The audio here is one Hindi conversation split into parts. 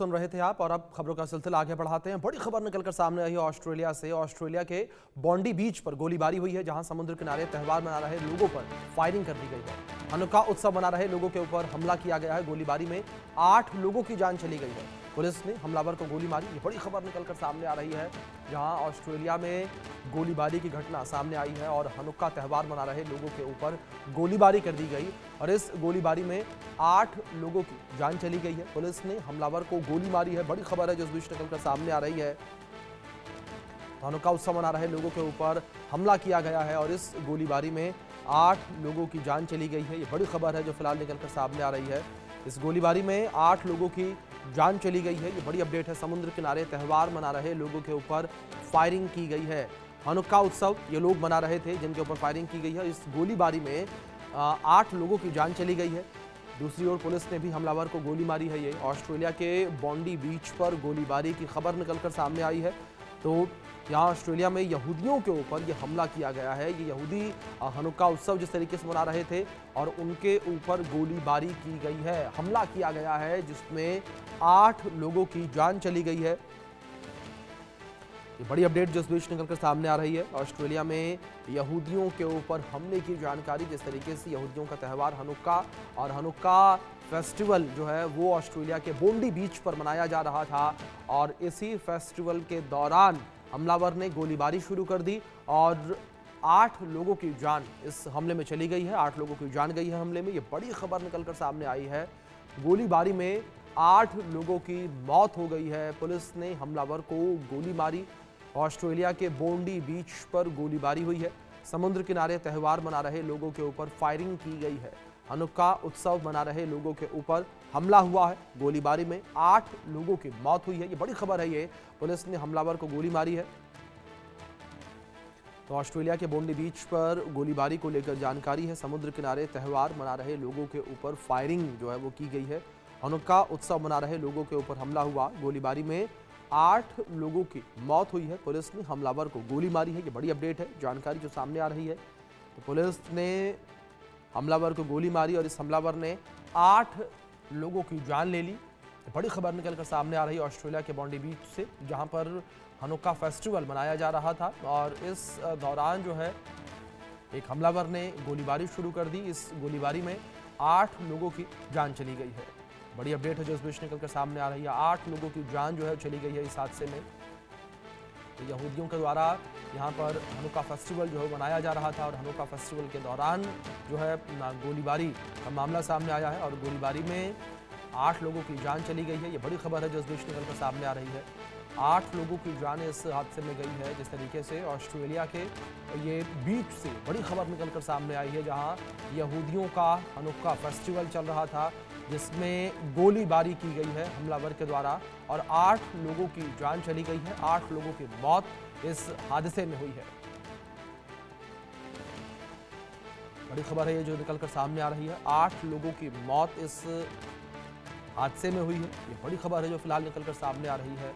सुन रहे थे आप और अब खबरों का सिलसिला आगे बढ़ाते हैं। बड़ी खबर निकलकर सामने आई है ऑस्ट्रेलिया से। ऑस्ट्रेलिया के बॉन्डी बीच पर गोलीबारी हुई है, जहां समुद्र किनारे त्योहार मना रहे लोगों पर फायरिंग कर दी गई है। हनुक्का उत्सव मना रहे लोगों के ऊपर हमला किया गया है। गोलीबारी में 8 लोगों की जान चली गई है। पुलिस ने हमलावर को गोली मारी। ये बड़ी खबर निकलकर सामने आ रही है, जहां ऑस्ट्रेलिया में गोलीबारी की घटना सामने आई है और हनुक्का त्योहार मना रहे लोगों के ऊपर गोलीबारी कर दी गई और इस गोलीबारी में 8 लोगों की जान चली गई है। पुलिस ने हमलावर को गोली मारी है। बड़ी खबर है जो इस बीच निकलकर सामने आ रही है। हनुक्का उत्सव मना रहे लोगों के ऊपर हमला किया गया है और इस गोलीबारी में 8 लोगों की जान चली गई है। ये बड़ी खबर है जो फिलहाल निकलकर सामने आ रही है। इस गोलीबारी में 8 लोगों की जान चली गई है। ये बड़ी अपडेट है। समुद्र किनारे त्योहार मना रहे लोगों के ऊपर फायरिंग की गई है। हनुक्का उत्सव ये लोग मना रहे थे जिनके ऊपर फायरिंग की गई है। इस गोलीबारी में 8 लोगों की जान चली गई है। दूसरी ओर पुलिस ने भी हमलावर को गोली मारी है। ये ऑस्ट्रेलिया के बॉन्डी बीच पर गोलीबारी की खबर निकलकर सामने आई है। तो यहाँ ऑस्ट्रेलिया में यहूदियों के ऊपर ये हमला किया गया है। ये यहूदी हनुक्का उत्सव जिस तरीके से मना रहे थे और उनके ऊपर गोलीबारी की गई है, हमला किया गया है जिसमें 8 लोगों की जान चली गई है। ये बड़ी अपडेट जो इस बीच निकलकर सामने आ रही है। ऑस्ट्रेलिया में यहूदियों के ऊपर हमले की जानकारी, जिस तरीके से यहूदियों का त्यौहार हनुक्का और हनुक्का फेस्टिवल जो है वो ऑस्ट्रेलिया के बॉन्डी बीच पर मनाया जा रहा था और इसी फेस्टिवल के दौरान हमलावर ने गोलीबारी शुरू कर दी और 8 लोगों की जान इस हमले में चली गई है। 8 लोगों की जान गई है हमले में। ये बड़ी खबर निकलकर सामने आई है। गोलीबारी में 8 लोगों की मौत हो गई है। पुलिस ने हमलावर को गोली मारी। ऑस्ट्रेलिया के बॉन्डी बीच पर गोलीबारी हुई है। समुद्र किनारे त्यौहार मना रहे लोगों के ऊपर फायरिंग की गई है। हनुक्का उत्सव मना रहे लोगों के ऊपर हमला हुआ है। गोलीबारी में 8 लोगों की मौत हुई है। ये बड़ी खबर है। ये पुलिस ने हमलावर को गोली मारी है। तो ऑस्ट्रेलिया के बॉन्डी बीच पर गोलीबारी को लेकर जानकारी है। समुद्र किनारे त्यौहार मना रहे लोगों के ऊपर फायरिंग जो है वो की गई है। हनुक्का उत्सव मना रहे लोगों के ऊपर हमला हुआ। गोलीबारी में 8 लोगों की मौत हुई है। पुलिस ने हमलावर को गोली मारी है। ये बड़ी अपडेट है, जानकारी जो सामने आ रही है। तो पुलिस ने हमलावर को गोली मारी और इस हमलावर ने 8 लोगों की जान ले ली। बड़ी खबर निकलकर सामने आ रही है ऑस्ट्रेलिया के बॉन्डी बीच से, जहां पर हनुक्का फेस्टिवल मनाया जा रहा था और इस दौरान जो है एक हमलावर ने गोलीबारी शुरू कर दी। इस गोलीबारी में 8 लोगों की जान चली गई है। बड़ी अपडेट है जो इस बीच निकलकर सामने आ रही है। 8 लोगों की जान जो है चली गई है इस हादसे में। तो यहूदियों के द्वारा यहाँ पर हनुक्का फेस्टिवल जो है मनाया जा रहा था और हनुक्का फेस्टिवल के दौरान जो है गोलीबारी का मामला सामने आया है और गोलीबारी में 8 लोगों की जान चली गई है। ये बड़ी खबर है जो इस बीच निकलकर सामने आ रही है। 8 लोगों की जान इस हादसे में गई है। जिस तरीके से ऑस्ट्रेलिया के ये बीच से बड़ी खबर निकलकर सामने आई है, जहां यहूदियों का हनुक्का फेस्टिवल चल रहा था जिसमें गोलीबारी की गई है हमलावर के द्वारा और 8 लोगों की जान चली गई है। 8 लोगों की मौत इस हादसे में हुई है। बड़ी खबर है ये जो निकलकर सामने आ रही है। 8 लोगों की मौत इस हादसे में हुई है। ये बड़ी खबर है जो फिलहाल निकलकर सामने आ रही है।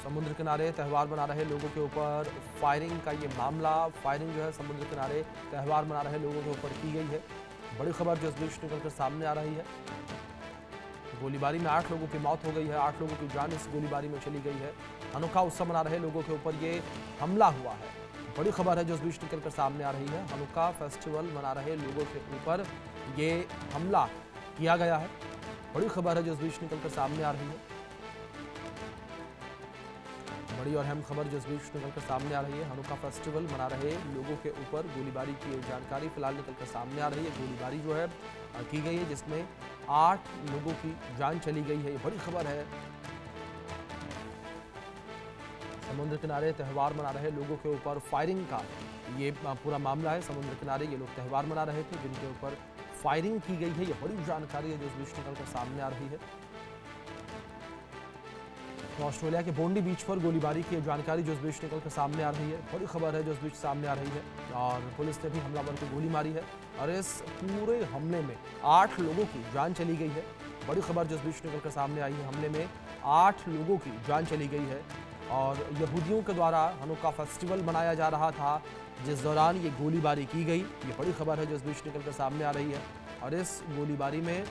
समुद्र किनारे त्यौहार मना रहे लोगों के ऊपर फायरिंग का ये मामला, फायरिंग जो है समुद्र किनारे त्यौहार मना रहे लोगों के ऊपर की गई है। बड़ी खबर जो इस बीच निकलकर सामने आ रही है। गोलीबारी में 8 लोगों की मौत हो गई है। 8 लोगों की जान इस गोलीबारी में चली गई है। हनुक्का उत्सव मना रहे लोगों के ऊपर ये हमला हुआ है। बड़ी खबर है जो इस बीच निकलकर सामने आ रही है। हनुक्का फेस्टिवल मना रहे लोगों के ऊपर ये हमला किया गया है। बड़ी खबर है जो इस बीच निकलकर सामने आ रही है। बड़ी और अहम खबर जो इस बीच निकलकर सामने आ रही है। हनुक्का फेस्टिवल मना रहे लोगों के ऊपर गोलीबारी की जानकारी फिलहाल निकलकर सामने आ रही है। गोलीबारी जो है की गई है जिसमें 8 लोगों की जान चली गई है। ये बड़ी खबर है। समुद्र किनारे त्यौहार मना रहे लोगों के ऊपर फायरिंग का ये पूरा मामला है। समुद्र किनारे ये लोग त्यौहार मना रहे थे जिनके ऊपर फायरिंग की गई है। ये बड़ी जानकारी है जो इस बीच निकलकर सामने आ रही है। तो ऑस्ट्रेलिया के बॉन्डी बीच पर गोलीबारी की जानकारी जो इस बीच निकलकर सामने आ रही है। बड़ी खबर है जो इस बीच सामने आ रही है और पुलिस ने भी हमलावर को गोली मारी है और इस पूरे हमले में 8 लोगों की जान चली गई है। बड़ी खबर जो इस बीच निकलकर सामने आई है। हमले में 8 लोगों की जान चली गई है और यहूदियों के द्वारा हनुक्का फेस्टिवल मनाया जा रहा था जिस दौरान ये गोलीबारी की गई। ये बड़ी खबर है जो इस बीच निकलकर सामने आ रही है। और इस गोलीबारी में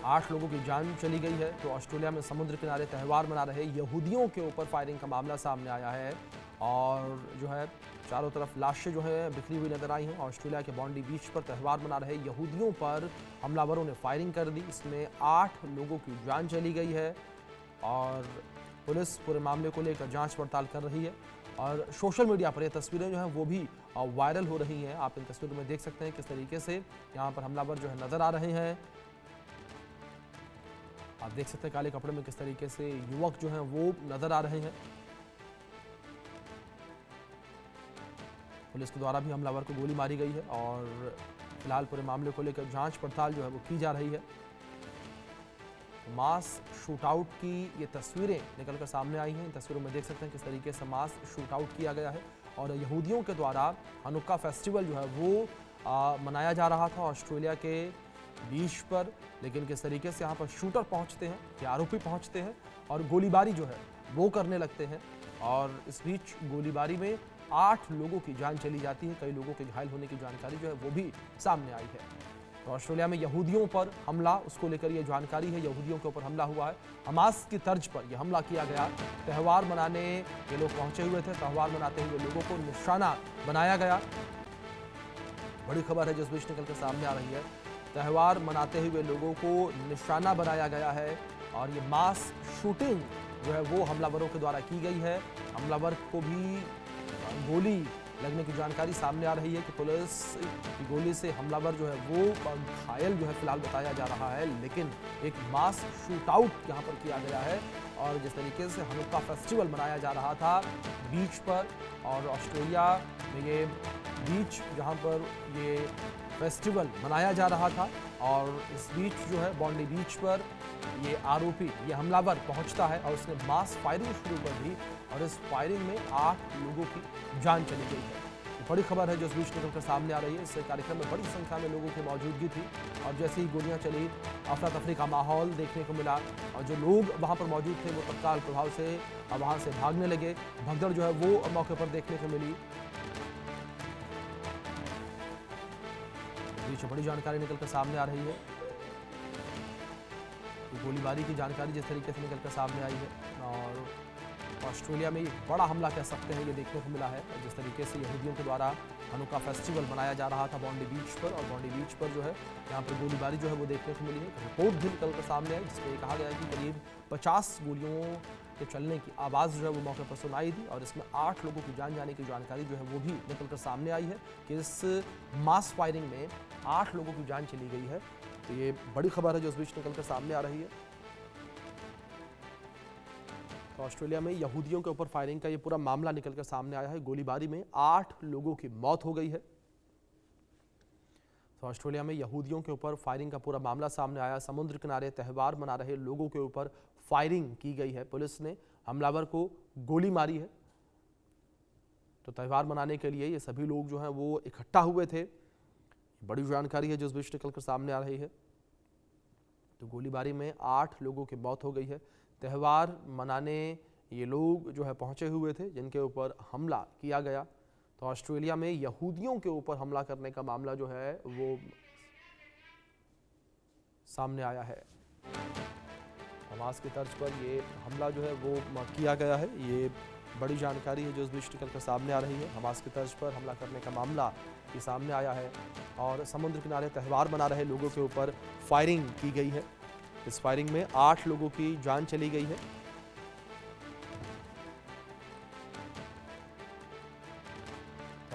8 लोगों की जान चली गई है। तो ऑस्ट्रेलिया में समुद्र किनारे त्यौहार मना रहे यहूदियों के ऊपर फायरिंग का मामला सामने आया है और जो है चारों तरफ लाशें जो है बिखरी हुई नजर आई हैं। ऑस्ट्रेलिया के बॉन्डी बीच पर त्यौहार मना रहे यहूदियों पर हमलावरों ने फायरिंग कर दी। इसमें 8 लोगों की जान चली गई है और पुलिस पूरे मामले को लेकर जांच पड़ताल कर रही है। और सोशल मीडिया पर ये तस्वीरें जो हैं वो भी वायरल हो रही हैं। आप इन तस्वीरों में देख सकते हैं किस तरीके से यहाँ पर हमलावर जो है नजर आ रहे हैं। आप देख सकते हैं काले कपड़े में किस तरीके से युवक जो हैं वो नजर आ रहे हैं। पुलिस के द्वारा भी हमलावर को गोली मारी गई है और फिलहाल पूरे मामले को लेकर जांच पड़ताल जो है वो की जा रही है। मास शूटआउट की ये तस्वीरें निकलकर सामने आई हैं। इन तस्वीरों में देख सकते हैं किस तरीके से मास शूटआउट किया गया है और यहूदियों के द्वारा हनुक्का फेस्टिवल जो है वो मनाया जा रहा था ऑस्ट्रेलिया के बीच पर। लेकिन किस तरीके से यहाँ पर शूटर पहुँचते हैं या आरोपी पहुँचते हैं और गोलीबारी जो है वो करने लगते हैं और इस बीच गोलीबारी में 8 लोगों की जान चली जाती है। कई लोगों के घायल होने की जानकारी जो है वो भी सामने आई है। तो ऑस्ट्रेलिया में यहूदियों पर हमला, उसको लेकर ये जानकारी है। यहूदियों के ऊपर हमला हुआ है, हमास की तर्ज पर यह हमला किया गया। त्यौहार मनाने ये लोग पहुंचे हुए थे, त्यौहार मनाते हुए लोगों को निशाना बनाया गया। बड़ी खबर है जिस बीच निकल कर सामने आ रही है। त्यौहार मनाते हुए लोगों को निशाना बनाया गया है और ये मास शूटिंग जो है वो हमलावरों के द्वारा की गई है। हमलावर को भी गोली लगने की जानकारी सामने आ रही है कि पुलिस की गोली से हमलावर जो है वो घायल जो है फिलहाल बताया जा रहा है। लेकिन एक मास शूटआउट यहाँ पर किया गया है और जिस तरीके से हनुक्का फेस्टिवल मनाया जा रहा था बीच पर, और ऑस्ट्रेलिया में ये बीच जहाँ पर ये फेस्टिवल मनाया जा रहा था और इस बीच जो है बॉन्डी बीच पर ये आरोपी, ये हमलावर पहुंचता है और उसने मास फायरिंग शुरू कर दी और इस फायरिंग में 8 लोगों की जान चली गई है। बड़ी खबर है जो इस बीच निकलकर सामने आ रही है। इस कार्यक्रम में बड़ी संख्या में लोगों की मौजूदगी थी और जैसे ही गोलियां चली अफरा तफरी का माहौल देखने को मिला और जो लोग वहां पर मौजूद थे वो तत्काल प्रभाव से वहां से भागने लगे। भगदड़ जो है वो मौके पर देखने को मिली। बीच बड़ी जानकारी निकलकर सामने आ रही है। गोलीबारी की जानकारी जिस तरीके से निकलकर सामने आई है और ऑस्ट्रेलिया में एक बड़ा हमला कह सकते हैं ये देखने को मिला है। जिस तरीके से यहूदियों के द्वारा हनुक्का फेस्टिवल मनाया जा रहा था बॉन्डी बीच पर और बॉन्डी बीच पर जो है यहाँ पर गोलीबारी जो है वो देखने को मिली है। रिपोर्ट भी निकलकर सामने आई जिसमें ये कहा गया है कि करीब 50 गोलियों के चलने की आवाज़ जो है वो मौके पर सुनाई दी और इसमें 8 लोगों की जान जाने की जानकारी जो है वो भी निकलकर सामने आई है कि इस मास फायरिंग में 8 लोगों की जान चली गई है। तो ये बड़ी खबर है जो इस बीच निकलकर सामने आ रही है। तो ऑस्ट्रेलिया में यहूदियों के ऊपर फायरिंग का ये पूरा मामला निकलकर सामने आया है। गोलीबारी में 8 लोगों की मौत हो गई है। तो ऑस्ट्रेलिया में यहूदियों के ऊपर फायरिंग का पूरा मामला सामने आया। समुद्र किनारे त्यौहार मना रहे लोगों के ऊपर फायरिंग की गई है। पुलिस ने हमलावर को गोली मारी है। तो त्यौहार मनाने के लिए ये सभी लोग जो हैं वो इकट्ठा हुए थे। बड़ी जानकारी है जो इस बीच निकलकर सामने आ रही है। तो गोलीबारी में 8 लोगों की मौत हो गई है। त्यौहार मनाने ये लोग जो है पहुंचे हुए थे जिनके ऊपर हमला किया गया। तो ऑस्ट्रेलिया में यहूदियों के ऊपर हमला करने का मामला जो है वो सामने आया है। हमास की तर्ज पर ये हमला जो है वो किया गया है। ये बड़ी जानकारी है जो इस बीच निकल कर सामने आ रही है। हमास की तर्ज पर हमला करने का मामला ये सामने आया है और समुद्र किनारे त्यौहार मना रहे लोगों के ऊपर फायरिंग की गई है। इस फायरिंग में 8 लोगों की जान चली गई है।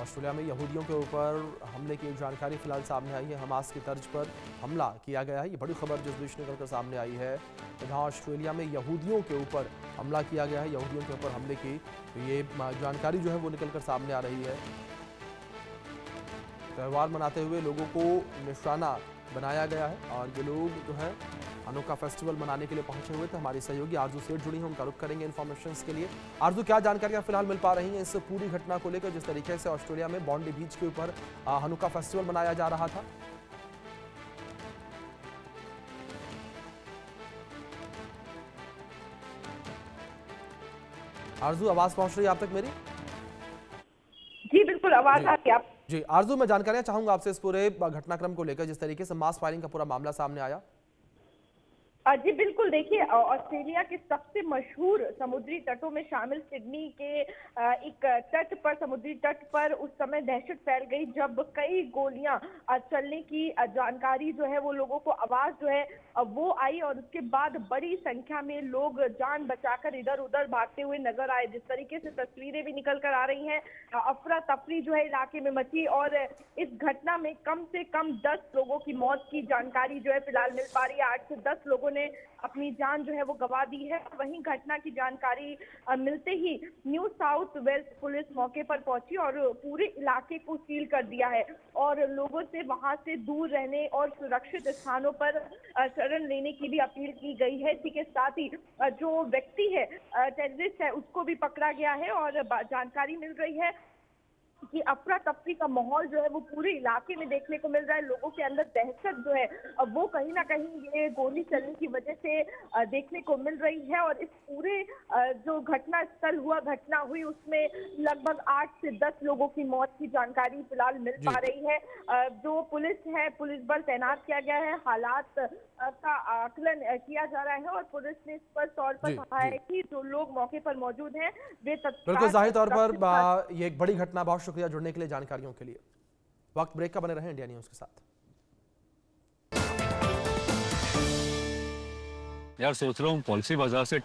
ऑस्ट्रेलिया में यहूदियों के ऊपर हमले की जानकारी फिलहाल सामने आई है। हमास की तर्ज पर हमला किया गया है। ये बड़ी खबर जिस बीच निकलकर सामने आई है जहां ऑस्ट्रेलिया में यहूदियों के ऊपर हमला किया गया है, यहूदियों के ऊपर हमले की तो ये जानकारी जो है वो निकलकर सामने आ रही है। त्यौहार मनाते हुए लोगों को निशाना बनाया गया है और ये लोग जो है हनुक्का फेस्टिवल मनाने के लिए पहुंचे हुए थे। हमारी सहयोगी आरजू सेठ जुड़ी हैं, उनका रुख करेंगे इन्फॉर्मेशन के लिए। आरजू, क्या जानकारियां फिलहाल मिल पा रही हैं इस पूरी घटना को लेकर जिस तरीके से ऑस्ट्रेलिया में बॉन्डी बीच के ऊपर हनुक्का फेस्टिवल मनाया जा रहा था? आरजू, आवाज पहुंच रही है आप तक मेरी? जी बिल्कुल, आवाज आ रही है। आप जी आरजू, मैं जानकारियां चाहूंगा आपसे इस पूरे घटनाक्रम को लेकर, जिस तरीके से मास फायरिंग का पूरा मामला सामने आया। जी बिल्कुल, देखिए ऑस्ट्रेलिया के सबसे मशहूर समुद्री तटों में शामिल सिडनी के एक तट पर, समुद्री तट पर उस समय दहशत फैल गई जब कई गोलियां चलने की जानकारी जो है, वो लोगों को आवाज जो है वो आई, और उसके बाद बड़ी संख्या में लोग जान बचाकर इधर उधर भागते हुए नजर आए। जिस तरीके से तस्वीरें भी निकल कर आ रही हैं, अफरा तफरी जो है इलाके में मची, और इस घटना में कम से कम 10 लोगों की मौत की जानकारी जो है फिलहाल मिल पा रही है। 8 से 10 लोगों ने अपनी जान जो है वो गंवा दी है। वहीं घटना की जानकारी मिलते ही न्यू साउथ वेल्स पुलिस मौके पर पहुंची और पूरे इलाके को सील कर दिया है, और लोगों से वहां से दूर रहने और सुरक्षित स्थानों पर शरण लेने की भी अपील की गई है। इसी के साथ ही जो व्यक्ति है, टेररिस्ट है, उसको भी पकड़ा गया है, और जानकारी मिल रही है कि अफरा तफरी का माहौल जो है वो पूरे इलाके में देखने को मिल रहा है। लोगों के अंदर दहशत जो है वो कहीं ना कहीं ये गोली चलने की वजह से देखने को मिल रही है। और इस पूरे जो घटना हुई उसमें लगभग 8 से 10 लोगों की मौत की जानकारी फिलहाल मिल पा रही है। जो पुलिस बल तैनात किया गया है, हालात का आकलन किया जा रहा है, और पुलिस ने स्पष्ट तौर पर कहा है कि जो लोग मौके पर मौजूद हैं वे बिल्कुल जाहिर तौर पर ये एक बड़ी घटना। बहुत शुक्रिया जुड़ने के लिए, जानकारियों के लिए। वक्त ब्रेक का, बने रहें इंडिया न्यूज के साथ। यार सोच रहा हूँ पॉलिसी बाजार से